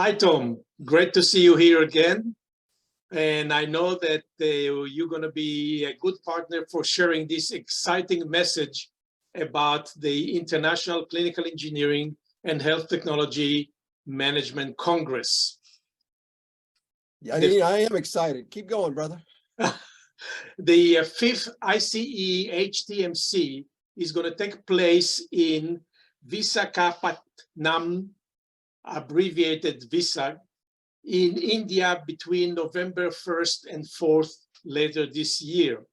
Hi, Tom. Great to see you here again. And I know that you're going to be a good partner for sharing this exciting message about the International Clinical Engineering and Health Technology Management Congress. Yeah, I am excited. Keep going, brother. The fifth ICEHTMC is going to take place in Visakhapatnam, abbreviated VISAG, in India between November 1st and 4th later this year.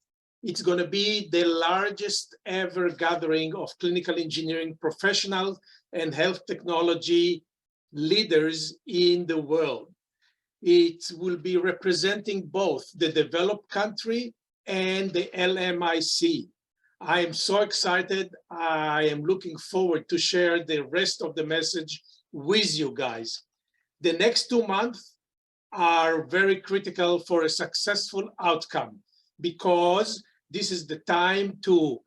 It's going to be the largest ever gathering of clinical engineering professionals and health technology leaders in the world. It will be representing both the developed country and the LMIC. I am so excited. I am looking forward to share the rest of the message with you guys. The next 2 months are very critical for a successful outcome because this is the time to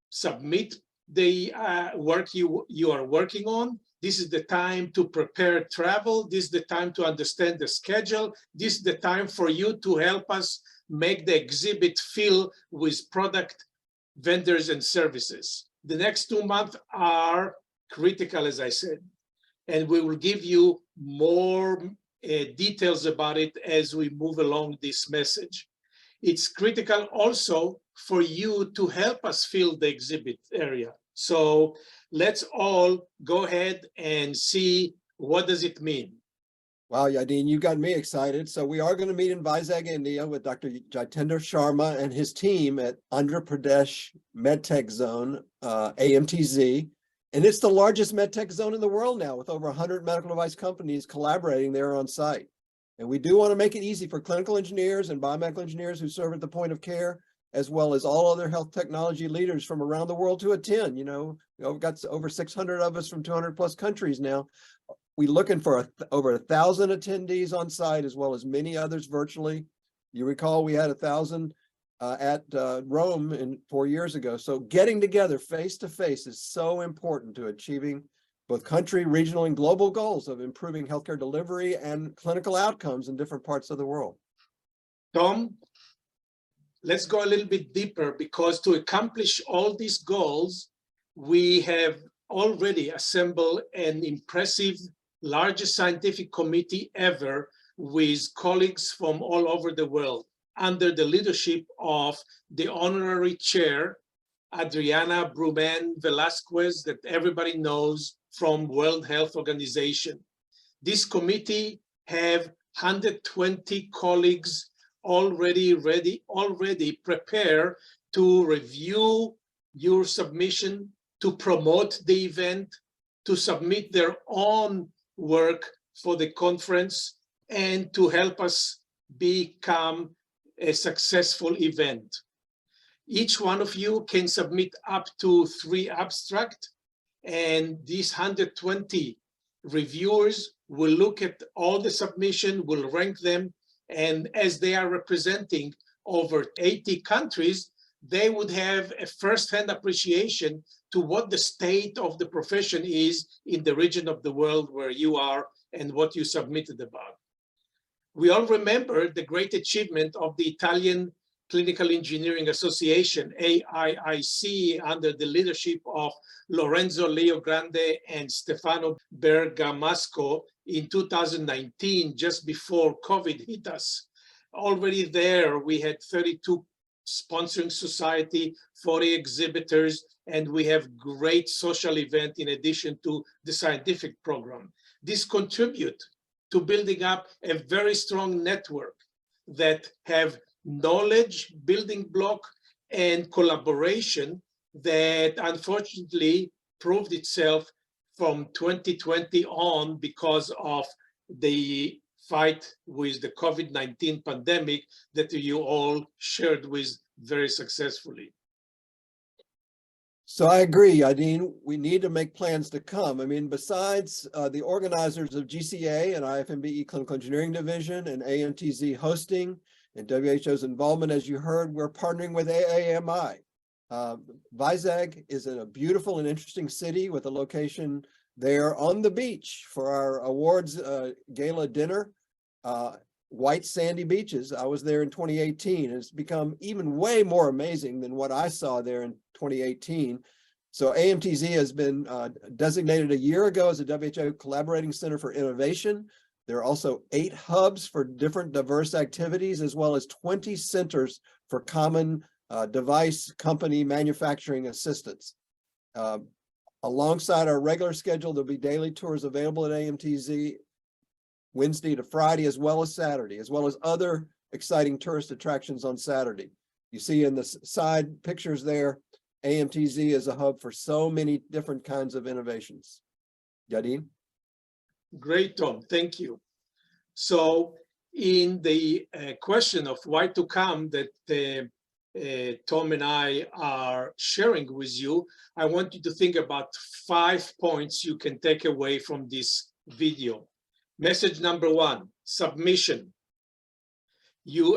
submit the work you are working on. This is the time to prepare travel. This is the time to understand the schedule. This is the time for you to help us make the exhibit fill with product, vendors, and services. The next 2 months are critical, as I said, and we will give you more details about it as we move along this message. It's critical also for you to help us fill the exhibit area. So let's all go ahead and see what does it mean. Wow, Yadin, you got me excited. So we are going to meet in Vizag, India with Dr. Jitendra Sharma and his team at Andhra Pradesh MedTech Zone, AMTZ. And it's the largest MedTech zone in the world now, with over 100 medical device companies collaborating there on site. And we do want to make it easy for clinical engineers and biomedical engineers who serve at the point of care, as well as all other health technology leaders from around the world to attend. We've got over 600 of us from 200 plus countries now. We're looking for over 1,000 attendees on site, as well as many others virtually. You recall we had 1,000 at Rome 4 years ago. So getting together face to face is so important to achieving both country, regional, and global goals of improving healthcare delivery and clinical outcomes in different parts of the world. Tom, let's go a little bit deeper, because to accomplish all these goals, we have already assembled an impressive, largest scientific committee ever with colleagues from all over the world under the leadership of the honorary chair, Adriana Bruman Velasquez, that everybody knows from World Health Organization. This committee have 120 colleagues already prepare to review your submission, to promote the event, to submit their own work for the conference, and to help us become a successful event. Each one of you can submit up to 3 abstracts, and these 120 reviewers will look at all the submission, will rank them, and as they are representing over 80 countries, they would have a first-hand appreciation to what the state of the profession is in the region of the world where you are and what you submitted about. We all remember the great achievement of the Italian Clinical Engineering Association, AIIC, under the leadership of Lorenzo Leogrande and Stefano Bergamasco in 2019, just before COVID hit us. Already there, we had 32 sponsoring society, 40 exhibitors, and we have great social event in addition to the scientific program. This contribute to building up a very strong network that have knowledge, building block, and collaboration that unfortunately proved itself from 2020 on because of the fight with the COVID-19 pandemic that you all shared with very successfully. So I agree, Yadin. We need to make plans to come. I mean, besides the organizers of GCA and IFMBE Clinical Engineering Division and AMTZ hosting and WHO's involvement, as you heard, we're partnering with AAMI. Vizag is in a beautiful and interesting city with a location They're on the beach for our awards gala dinner. White sandy beaches. I was there in 2018, and it's become even way more amazing than what I saw there in 2018. So AMTZ has been designated a year ago as a WHO Collaborating Center for Innovation. There are also 8 hubs for different diverse activities, as well as 20 centers for common device company manufacturing assistance. Alongside our regular schedule, there'll be daily tours available at AMTZ Wednesday to Friday, as well as Saturday, as well as other exciting tourist attractions on Saturday. You see in the side pictures there, AMTZ is a hub for so many different kinds of innovations. Yadin? Great, Tom, thank you. So in the question of why to come that Tom and I are sharing with you, I want you to think about 5 points you can take away from this video. Message number 1, submission.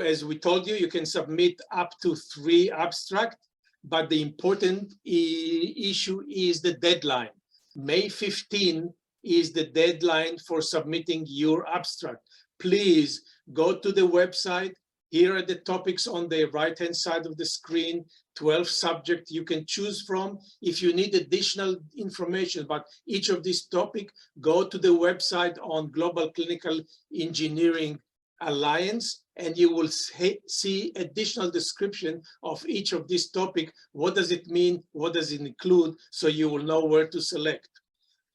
As we told you, you can submit up to 3 abstracts, but the important issue is the deadline. May 15 is the deadline for submitting your abstract. Please go to the website. Here are the topics on the right-hand side of the screen, 12 subjects you can choose from. If you need additional information about each of these topics, go to the website on Global Clinical Engineering Alliance, and you will see additional description of each of these topics. What does it mean? What does it include? So you will know where to select.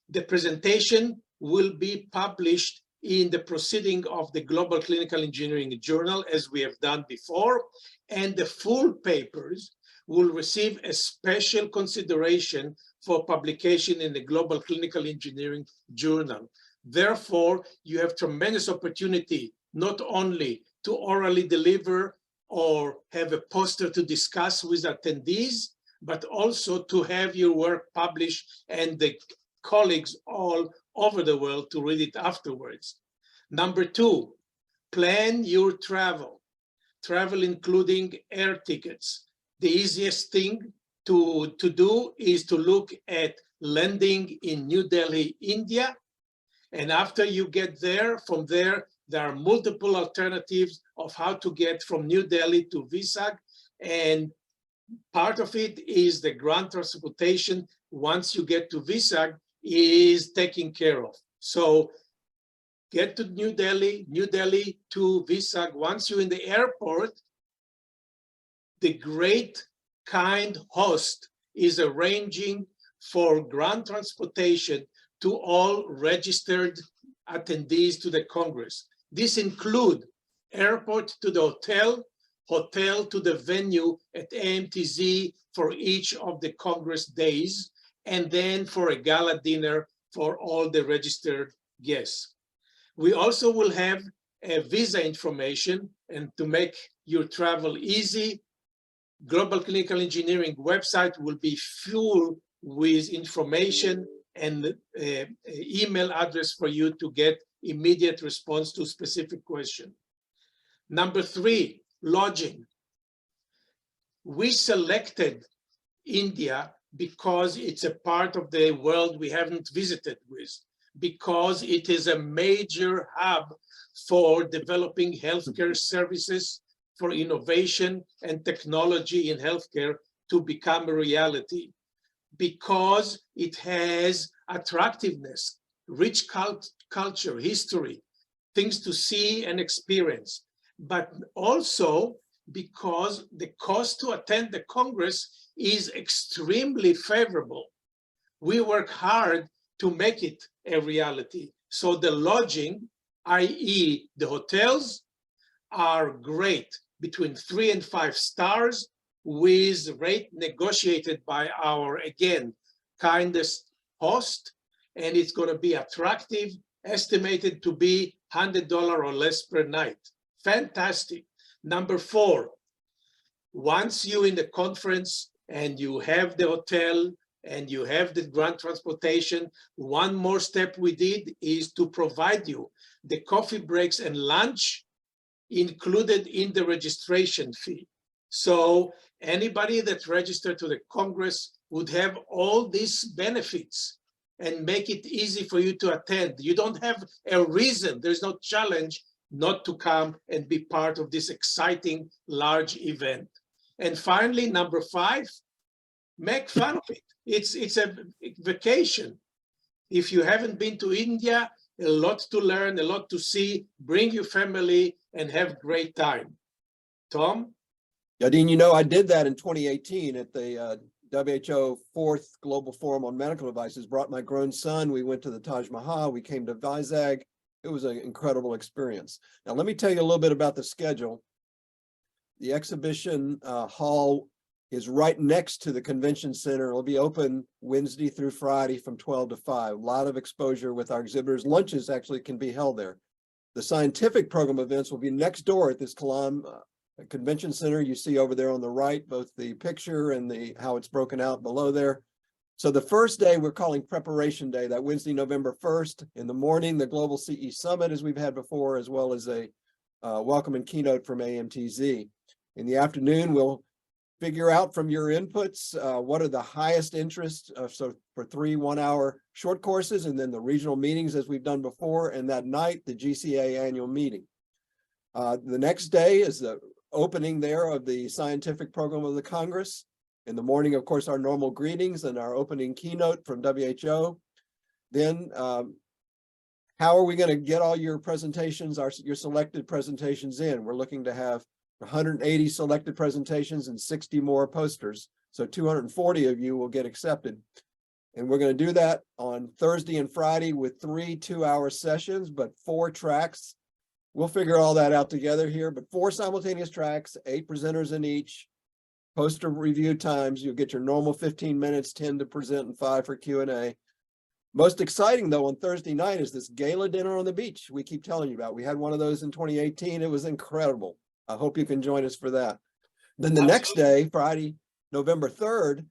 The presentation will be published in the proceeding of the Global Clinical Engineering Journal, as we have done before, and the full papers will receive a special consideration for publication in the Global Clinical Engineering Journal. Therefore, you have tremendous opportunity not only to orally deliver or have a poster to discuss with attendees, but also to have your work published and the colleagues all over the world to read it afterwards. Number 2, plan your travel. Travel including air tickets. The easiest thing to do is to look at landing in New Delhi, India. And after you get there, from there are multiple alternatives of how to get from New Delhi to Vizag. And part of it is the ground transportation once you get to Vizag is taken care of. So get to New Delhi to Vizag. Once you're in the airport, the great kind host is arranging for ground transportation to all registered attendees to the Congress. This includes airport to the hotel, hotel to the venue at AMTZ for each of the Congress days, and then for a gala dinner for all the registered guests. We also will have a visa information, and to make your travel easy, Global Clinical Engineering website will be full with information and email address for you to get immediate response to specific question. Number 3, lodging. We selected India because it's a part of the world we haven't visited with, because it is a major hub for developing healthcare services, for innovation and technology in healthcare to become a reality, because it has attractiveness, rich culture, history, things to see and experience, but also because the cost to attend the Congress is extremely favorable. We work hard to make it a reality. So the lodging, i.e. the hotels, are great, between 3 and 5 stars, with rate negotiated by our, again, kindest host, and it's going to be attractive, estimated to be $100 or less per night. Fantastic. Number 4, once you're in the conference and you have the hotel and you have the ground transportation, one more step we did is to provide you the coffee breaks and lunch included in the registration fee. So anybody that registered to the Congress would have all these benefits and make it easy for you to attend. You don't have a reason, there's no challenge not to come and be part of this exciting large event. And finally, number 5, make fun of it. It's a vacation. If you haven't been to India, a lot to learn, a lot to see. Bring your family and have great time. Tom? Yadin, you know, I did that in 2018 at the WHO 4th Global Forum on Medical Devices. Brought my grown son. We went to the Taj Mahal. We came to Vizag. It was an incredible experience. Now, let me tell you a little bit about the schedule. The exhibition hall is right next to the convention center. It'll be open Wednesday through Friday from 12 to 5. A lot of exposure with our exhibitors. Lunches actually can be held there. The scientific program events will be next door at this Kalam convention center. You see over there on the right, both the picture and how it's broken out below there. So the first day we're calling Preparation Day, that Wednesday, November 1st. In the morning, the Global CE Summit, as we've had before, as well as a welcome and keynote from AMTZ. In the afternoon, we'll figure out from your inputs what are the highest interest. So for 3 one-hour short courses, and then the regional meetings as we've done before, and that night, the GCA annual meeting. The next day is the opening there of the scientific program of the Congress. In the morning, of course, our normal greetings and our opening keynote from WHO. Then how are we going to get all your presentations, your selected presentations in? We're looking to have 180 selected presentations and 60 more posters. So 240 of you will get accepted. And we're going to do that on Thursday and Friday with 3 two-hour sessions, but 4 tracks. We'll figure all that out together here, but 4 simultaneous tracks, 8 presenters in each. Poster review times, you'll get your normal 15 minutes, 10 to present and 5 for Q&A. Most exciting, though, on Thursday night is this gala dinner on the beach we keep telling you about. We had one of those in 2018. It was incredible. I hope you can join us for that. Then the next day, Friday, November 3rd,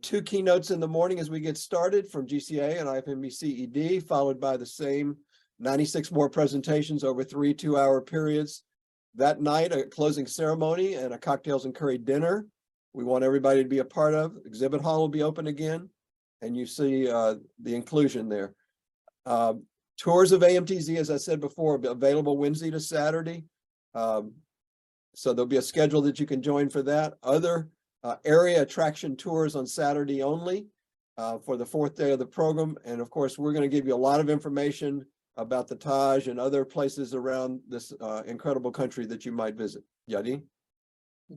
2 keynotes in the morning as we get started from GCA and ICEHTMC CED, followed by the same 96 more presentations over 3 two-hour periods. That night, a closing ceremony and a cocktails and curry dinner. We want everybody to be a part of. Exhibit hall will be open again. And you see the inclusion there. Tours of AMTZ, as I said before, will be available Wednesday to Saturday. So there'll be a schedule that you can join for that. Other area attraction tours on Saturday only for the 4th day of the program. And of course, we're going to give you a lot of information about the Taj and other places around this incredible country that you might visit. Yadin?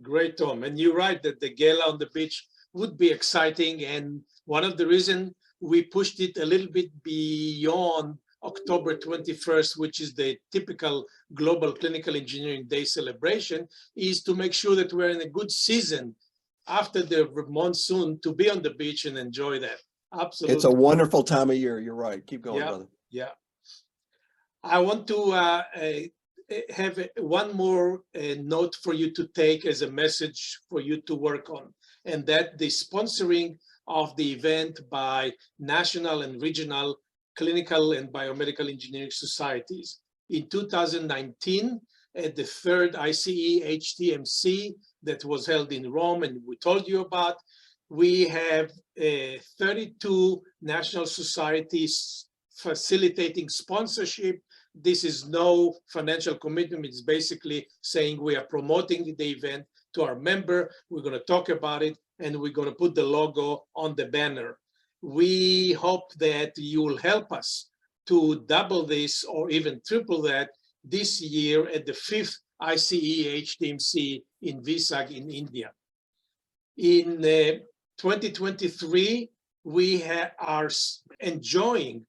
Great, Tom. And you're right that the gala on the beach would be exciting. And one of the reasons we pushed it a little bit beyond October 21st, which is the typical Global Clinical Engineering Day celebration, is to make sure that we're in a good season after the monsoon to be on the beach and enjoy that. Absolutely. It's a wonderful time of year. You're right. Keep going, brother. Yeah. I want to have one more note for you to take as a message for you to work on, and that the sponsoring of the event by national and regional clinical and biomedical engineering societies. In 2019, at the 3rd ICEHTMC that was held in Rome and we told you about, we have 32 national societies facilitating sponsorship. This is no financial commitment. It's basically saying we are promoting the event to our member. We're going to talk about it and we're going to put the logo on the banner. We hope that you will help us to double this or even triple that this year at the 5th ICEHTMC in Vizag in India. In 2023, we are enjoying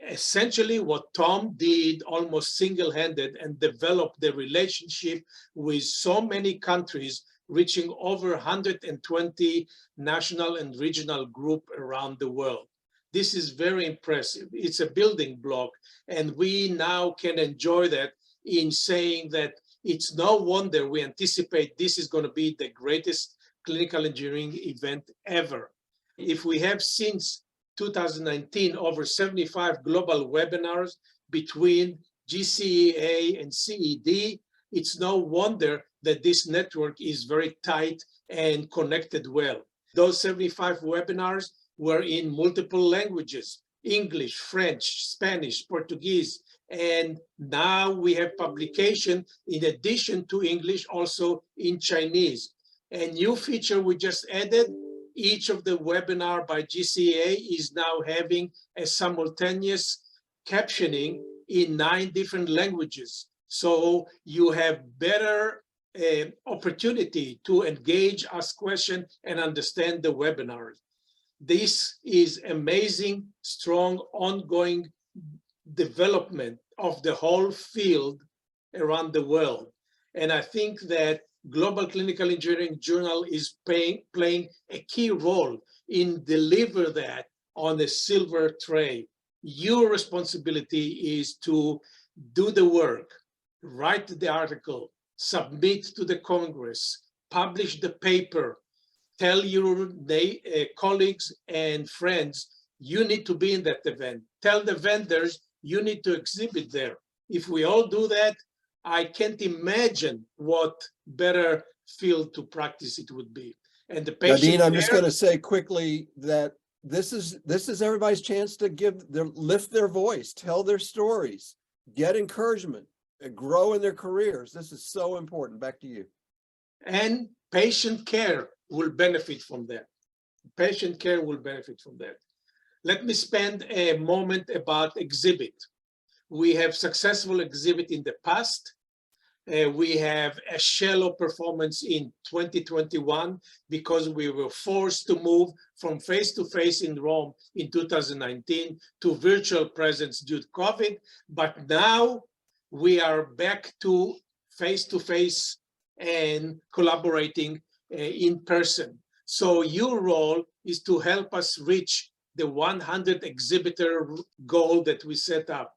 essentially what Tom did almost single-handed and developed the relationship with so many countries, reaching over 120 national and regional groups around the world. This is very impressive. It's a building block, and we now can enjoy that in saying that it's no wonder we anticipate this is going to be the greatest clinical engineering event ever. If we have since 2019 over 75 global webinars between GCA and CED, it's no wonder that this network is very tight and connected well. Those 75 webinars were in multiple languages, English, French, Spanish, Portuguese, and now we have publication in addition to English also in Chinese. A new feature we just added, each of the webinar by GCA is now having a simultaneous captioning in 9 different languages. So you have better opportunity to engage, ask questions, and understand the webinar. This is amazing, strong, ongoing development of the whole field around the world. And I think that Global Clinical Engineering Journal is playing a key role in deliver that on a silver tray. Your responsibility is to do the work, write the article, submit to the Congress, publish the paper, tell your colleagues and friends, you need to be in that event. Tell the vendors, you need to exhibit there. If we all do that, I can't imagine what better field to practice it would be. And the patient Yadin, I'm just going to say quickly that this is everybody's chance to lift their voice, tell their stories, get encouragement, and grow in their careers. This is so important. Back to you. And patient care will benefit from that. Patient care will benefit from that. Let me spend a moment about exhibit. We have successful exhibit in the past. We have a shallow performance in 2021 because we were forced to move from face-to-face in Rome in 2019 to virtual presence due to COVID. But now we are back to face-to-face and collaborating in person. So your role is to help us reach the 100 exhibitor goal that we set up.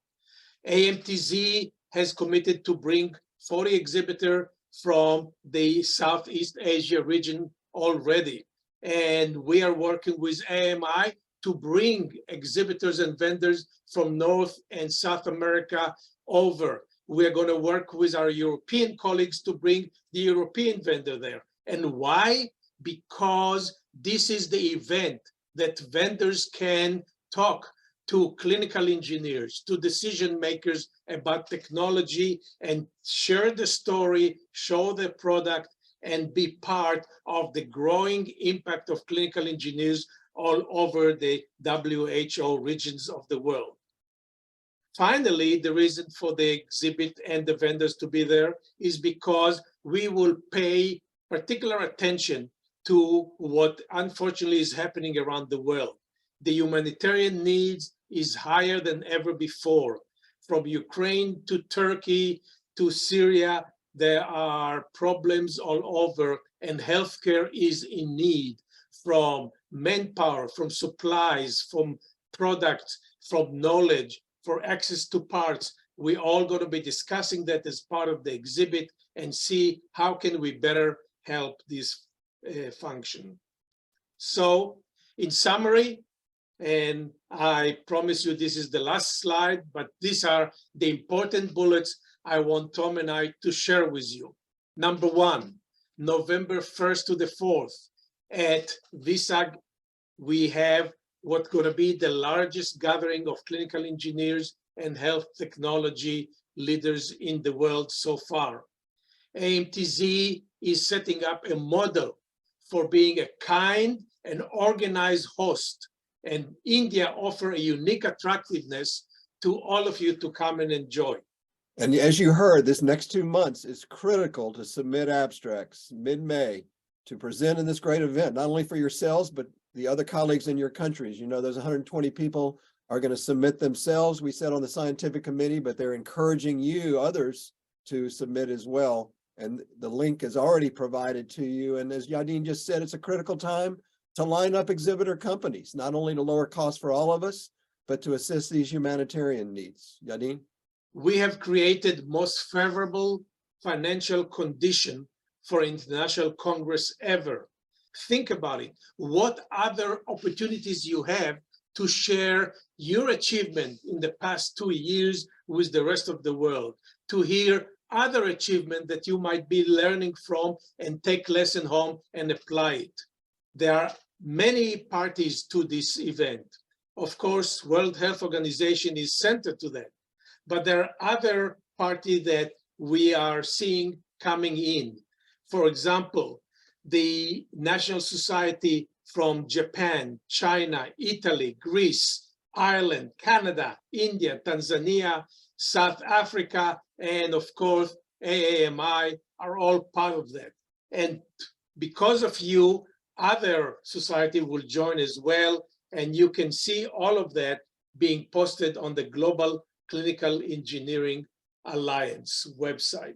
AMTZ has committed to bring 40 exhibitors from the Southeast Asia region already. And we are working with AMI to bring exhibitors and vendors from North and South America over. We are going to work with our European colleagues to bring the European vendor there. And why? Because this is the event that vendors can talk to clinical engineers, to decision makers about technology and share the story, show the product, and be part of the growing impact of clinical engineers all over the WHO regions of the world. Finally, the reason for the exhibit and the vendors to be there is because we will pay particular attention to what unfortunately is happening around the world. The humanitarian needs is higher than ever before. From Ukraine to Turkey to Syria, there are problems all over, and healthcare is in need from manpower, from supplies, from products, from knowledge, for access to parts. We're all going to be discussing that as part of the exhibit and see how can we better help this function. So in summary, and I promise you this is the last slide, but these are the important bullets I want Tom and I to share with you. Number one, November 1st to the 4th at VISAG, we have what's going to be the largest gathering of clinical engineers and health technology leaders in the world so far. AMTZ is setting up a model for being a kind and organized host, and India offers a unique attractiveness to all of you to come and enjoy. And as you heard, this next 2 months is critical to submit abstracts mid-May to present in this great event, not only for yourselves, but the other colleagues in your countries. You know, those 120 people are going to submit themselves, we said on the scientific committee, but they're encouraging you, others, to submit as well. And the link is already provided to you. And as Yadin just said, it's a critical time to line up exhibitor companies, not only to lower costs for all of us, but to assist these humanitarian needs. Yadin? We have created most favorable financial condition for International Congress ever. Think about it. What other opportunities you have to share your achievement in the past 2 years with the rest of the world, to hear other achievement that you might be learning from and take lesson home and apply it. There are many parties to this event. Of course, World Health Organization is centered to that, but there are other parties that we are seeing coming in. For example, the National Society from Japan, China, Italy, Greece, Ireland, Canada, India, Tanzania, South Africa, and of course, AAMI are all part of that. And because of you, other society will join as well. And you can see all of that being posted on the Global Clinical Engineering Alliance website.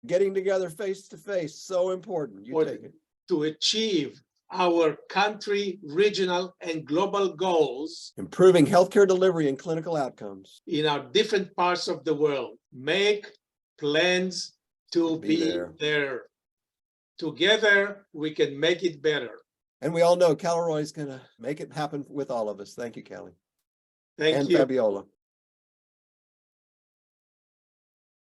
Getting together face to face, so important. You take it. To achieve our country, regional, and global goals. Improving healthcare delivery and clinical outcomes. In our different parts of the world. Make plans to be there. Together, we can make it better. And we all know Calroy is going to make it happen with all of us. Thank you, Kelly. Thank you. And Fabiola.